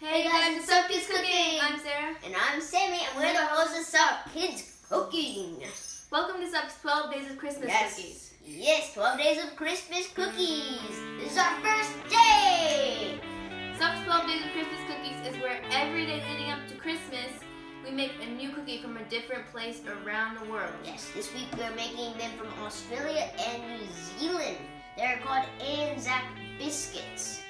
Hey guys, it's Sup Kids Cooking! I'm Sarah. And I'm Sammy, and we're the hosts of Sup Kids Cooking. Welcome to Sup's 12 Days of Christmas Cookies. Yes, 12 Days of Christmas Cookies. This is our first day! Sup's 12 Days of Christmas Cookies is where every day leading up to Christmas, we make a new cookie from a different place around the world. Yes, this week we're making them from Australia and New Zealand. They're called ANZAC Biscuits.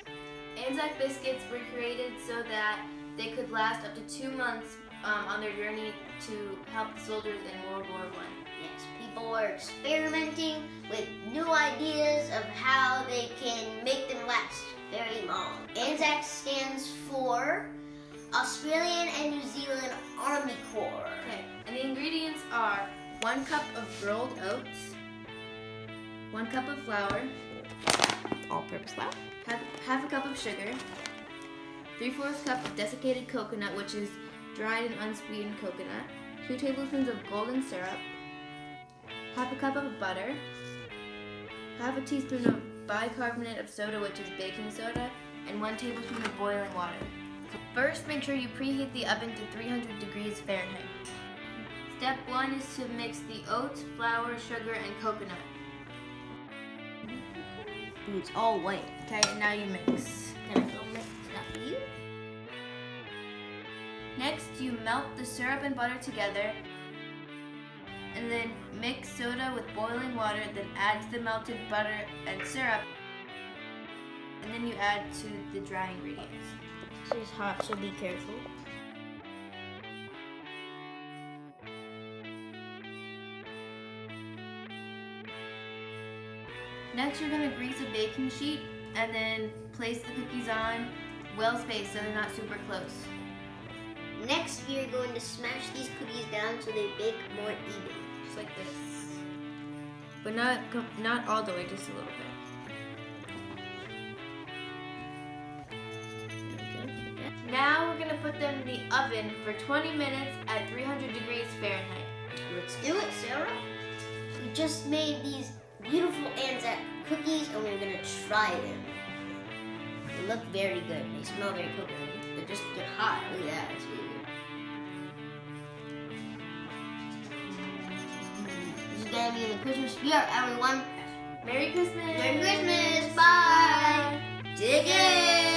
ANZAC Biscuits were created so that they could last up to 2 months on their journey to help the soldiers in World War I. Yes, people were experimenting with new ideas of how they can make them last very long. ANZAC stands for Australian and New Zealand Army Corps. Okay, and the ingredients are 1 cup of rolled oats, 1 cup of flour, all-purpose flour, half a cup of sugar, 3/4 cup of desiccated coconut, which is dried and unsweetened coconut, 2 tablespoons of golden syrup, half a cup of butter, half a teaspoon of bicarbonate of soda, which is baking soda, and 1 tablespoon of boiling water. So first, make sure you preheat the oven to 300 degrees Fahrenheit. Step 1 is to mix the oats, flour, sugar, and coconut. Ooh, it's all white. Okay, and now you mix. Can I go mix that for you? Next, you melt the syrup and butter together, and then mix soda with boiling water, then add the melted butter and syrup, and then you add to the dry ingredients. This is hot, so be careful. Next, you're going to grease a baking sheet and then place the cookies on well spaced so they're not super close. Next, you're going to smash these cookies down so they bake more even. Just like this. But not all the way, just a little bit. Now we're going to put them in the oven for 20 minutes at 300 degrees Fahrenheit. Let's do it, Sarah. We just made these beautiful ANZAC cookies and we're going to try them. They look very good. They smell very coconutty. They're hot. Look at that. It's really good. This is going to be in the Christmas spirit, everyone. Merry Christmas! Merry Christmas! Bye! Dig it!